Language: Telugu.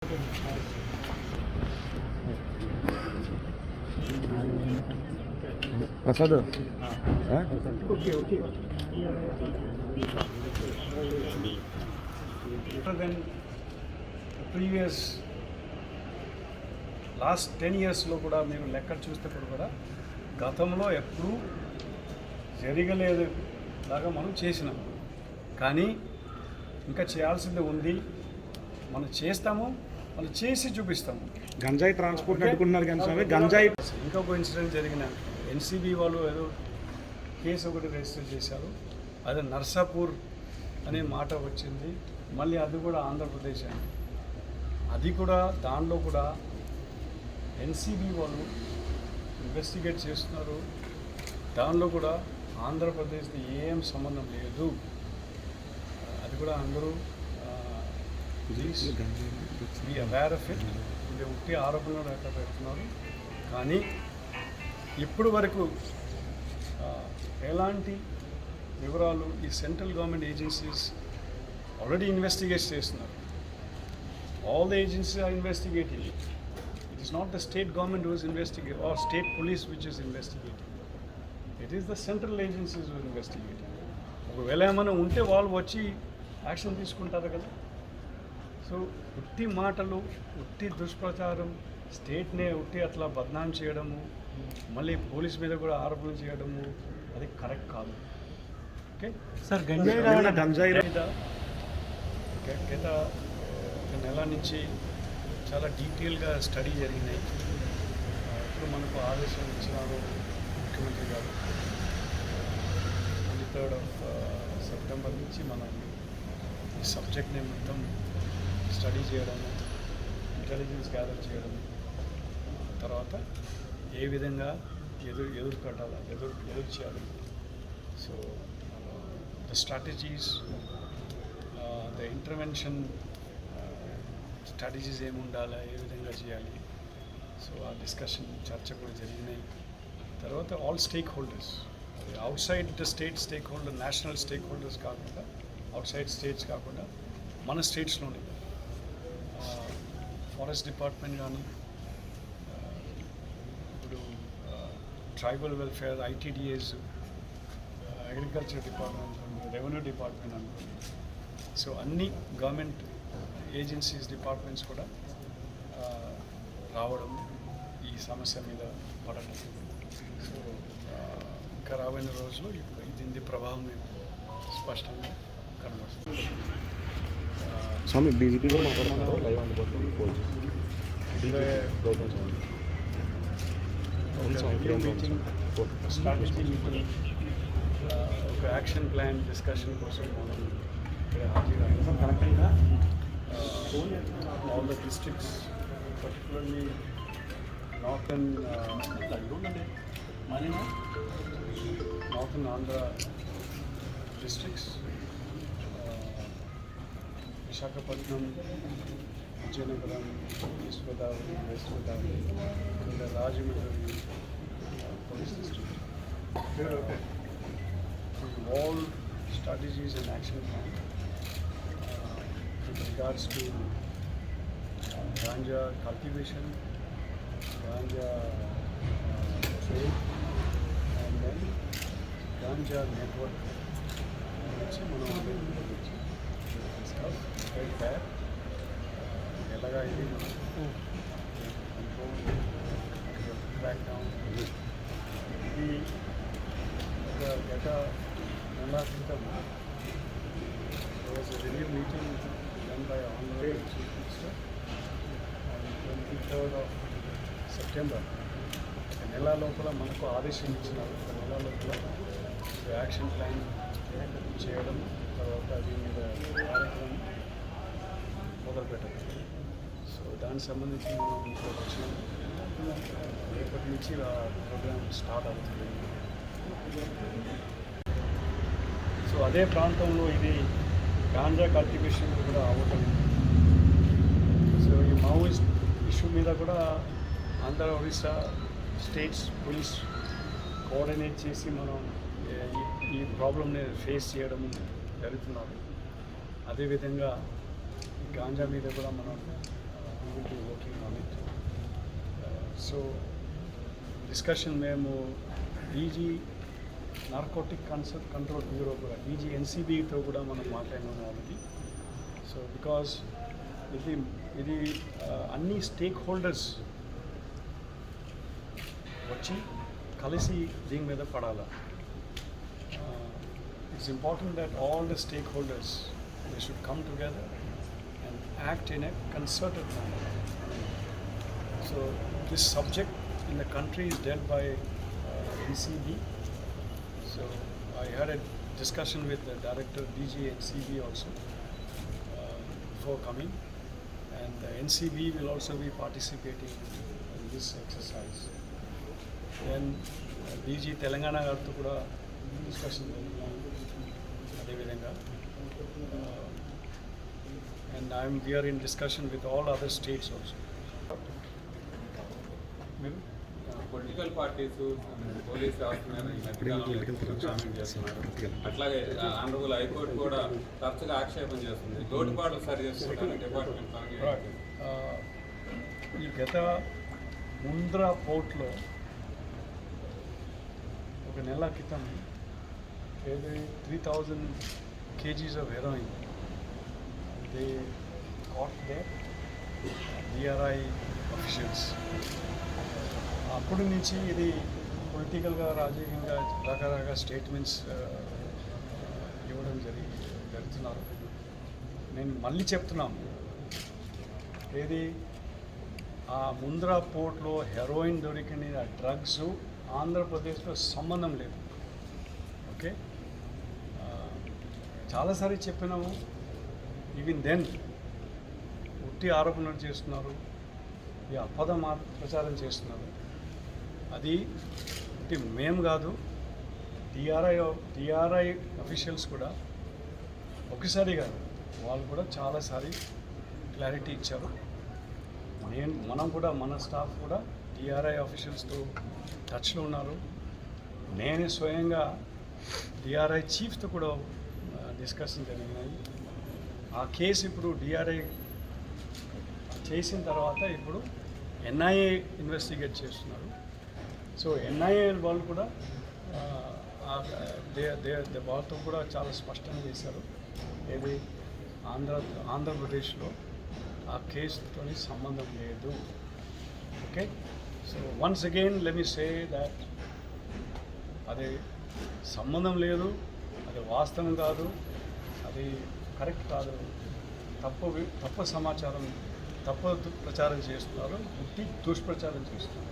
ప్రసాద్ దెన్ ప్రీవియస్ లాస్ట్ 10 yearsలో కూడా మీరు లెక్క చూస్తే కూడా గతంలో ఎప్పుడూ జరగలేదు లాగా మనం చేసినాం. కానీ ఇంకా చేయాల్సింది ఉంది, మనం చేస్తాము, మనం చేసి చూపిస్తాము. గంజాయి ట్రాన్స్పోర్ట్ అడ్డుకుంటున్నారు కానీ స్వామి గంజాయి ఇంకొక ఇన్సిడెంట్ జరిగిన ఎన్సీబీ వాళ్ళు ఏదో కేసు ఒకటి రిజిస్టర్ చేశారు. అదే నర్సాపూర్ అనే మాట వచ్చింది. మళ్ళీ అది కూడా ఆంధ్రప్రదేశ్ అండి. అది కూడా దానిలో కూడా ఎన్సీబీ వాళ్ళు ఇన్వెస్టిగేట్ చేస్తున్నారు. దానిలో కూడా ఆంధ్రప్రదేశ్కి ఏం సంబంధం లేదు. అది కూడా అందరూ బీ అవేర్ ఆఫ్ ఇట్. ఇది ఉట్టి ఆరోపణలు ఎక్కడ పెడుతున్నారు. కానీ ఇప్పుడు వరకు ఎలాంటి వివరాలు ఈ central government agencies already investigate చేస్తున్నారు. All the agencies are investigating. It is not the state government who is investigate or state police which is investigating. It is the central agencies who investigating. ఒకవేళ ఏమైనా ఉంటే వాళ్ళు వచ్చి యాక్షన్ తీసుకుంటారు కదా. సో ఉట్టి మాటలు, ఉట్టి దుష్ప్రచారం, స్టేట్నే ఉట్టి అట్లా బద్నాం చేయడము, మళ్ళీ పోలీస్ మీద కూడా ఆరోపణలు చేయడము అది కరెక్ట్ కాదు. ఓకే సార్ గంజాయి గత నెల నుంచి చాలా డీటెయిల్గా స్టడీ జరిగినాయి. ఇప్పుడు మనకు ఆదేశాలు ఇచ్చినారు ముఖ్యమంత్రి గారు. 23rd September నుంచి మనం ఈ సబ్జెక్ట్ని మొత్తం స్టడీ చేయడము, ఇంటెలిజెన్స్ గ్యాదర్ చేయడం, తర్వాత ఏ విధంగా ఎదురు కట్టాలి, ఎదురు చేయాలి. So the strategies, the intervention strategies ఏమి ఉండాలా, ఏ విధంగా చేయాలి. సో ఆ డిస్కషన్ చర్చ కూడా జరిగినాయి. తర్వాత all stakeholders, outside the state stakeholder, national stakeholders కాకుండా, అవుట్ సైడ్ స్టేట్స్ కాకుండా మన స్టేట్స్లోనే ఫారెస్ట్ డిపార్ట్మెంట్ కానీ, ఇప్పుడు tribal welfare, ITDAs, agriculture department, revenue department అనుకోండి. సో అన్ని గవర్నమెంట్ ఏజెన్సీస్, డిపార్ట్మెంట్స్ కూడా రావడం, ఈ సమస్య మీద పడటం. సో ఇంకా రాబోయే రోజుల్లో దీని ప్రభావం స్పష్టంగా కనబడుతుంది. స్వామి బీజేపీ కూడా మాట్లాడుతున్నారు లైవ్ అందుబాటులో స్ట్రాటజీ మీటింగ్, ఒక యాక్షన్ ప్లాన్ డిస్కషన్ కోసం ఇక్కడ హాజరు. All the districts, particularly northern Andhra districts, Visakhapatnam, Vizianagaram, east Godavari, west Godavari, ఇంకా Rajahmundry police district. All strategies and action plan with regards to ganja cultivation, ganja trade, and then ganja network. Very bad. ఎలాగా ఇది కంట్రోల్, క్రాక్ డౌన్. ఇది ఒక గత నెల క్రితం review meeting done by honourable chief minister and 23rd September. ఒక నెల లోపల మనకు ఆదేశం ఇచ్చినారు. ఒక నెల లోపల యాక్షన్ ప్లాన్ చేయడం, తర్వాత దీని మీద కార్యక్రమం మొదలుపెట్టడం. సో దానికి సంబంధించి మనం ఇంట్లో వచ్చినాం. రేపటి నుంచి ఆ ప్రోగ్రామ్ స్టార్ట్ అవుతుంది. సో అదే ప్రాంతంలో ఇది గాంజా కల్టివేషన్ కూడా అవ్వటం. సో ఈ మావోయిస్ట్ ఇష్యూ మీద కూడా Andhra, Orissa states police coordinate చేసి మనం ఈ ప్రాబ్లమ్ని ఫేస్ చేయడం జరుగుతున్నారు. అదేవిధంగా గాంజా మీద కూడా మనం సో డిస్కషన్ మేము డీజీ నార్కోటిక్ కంట్రోల్ బ్యూరో కూడా డీజీ ఎన్సీబీతో కూడా మనం మాట్లాడినాం వాళ్ళకి. సో బికాజ్ ఇది అన్ని స్టేక్ హోల్డర్స్ వచ్చి కలిసి దీని మీద పడాలి. It's important that all the stake holders they should come together and act in a concerted manner. So this subject in the country is dealt by NCB. So I had a discussion with the director DG NCB also before coming, and the NCB will also be participating in this exercise. Then DG Telangana gartho kuda discussion ade vidhanga, and we are in discussion with all other states also. Political parties police వ్యవస్థ మీద ఈ మధ్యకాలంలో కామెంట్ చేస్తున్నారు. అట్లాగే ఆనరబుల్ హైకోర్టు కూడా తరచుగా ఆక్షేపం చేస్తుంది. లోటుపాట్లు సరి చేసుకోవడానికి డిపార్ట్మెంట్ ఈ గత ముంద్రా పోర్ట్లో ఒక నెల క్రితం ఏది 3000 kgs of heroin they caught their DRI officials. అప్పటి నుంచి ఇది పొలిటికల్గా రాజకీయంగా రకరకాల స్టేట్మెంట్స్ ఇవ్వడం జరుగుతున్నారు. నేను మళ్ళీ చెప్తున్నాను, ఏది ఆ ముంద్రా పోర్ట్లో హెరోయిన్ దొరికిన ఆ డ్రగ్స్ ఆంధ్రప్రదేశ్లో సంబంధం లేదు. ఓకే, చాలాసారి చెప్పినాము. ఈవెన్ దెన్ ఉట్టి ఆరోపణలు చేస్తున్నారు, ఈ అపద ప్రచారం చేస్తున్నారు. అది మేము కాదు, డిఆర్ఐ అఫీషియల్స్ కూడా ఒకసారి కాదు, వాళ్ళు కూడా చాలాసారి క్లారిటీ ఇచ్చారు. మనం కూడా మన స్టాఫ్ కూడా డిఆర్ఐ అఫీషియల్స్తో టచ్లో ఉన్నారు. నేనే స్వయంగా డిఆర్ఐ చీఫ్తో కూడా డిస్కషన్ జరిగినాయి. ఆ కేసు ఇప్పుడు డిఆర్ఐ చేసిన తర్వాత ఇప్పుడు ఎన్ఐఏ ఇన్వెస్టిగేట్ చేస్తున్నారు. సో ఎన్ఐఏ వాళ్ళు కూడా వాళ్ళతో కూడా చాలా స్పష్టంగా చేశారు, ఏది ఆంధ్రప్రదేశ్లో ఆ కేసుతో సంబంధం లేదు. Okay, so once again let me say that అది సంబంధం లేదు, అది వాస్తవం కాదు, అది కరెక్ట్ కాదు, తప్పు సమాచారం, తప్పు ప్రచారం చేస్తున్నారు, దుష్ప్రచారం చేస్తున్నారు.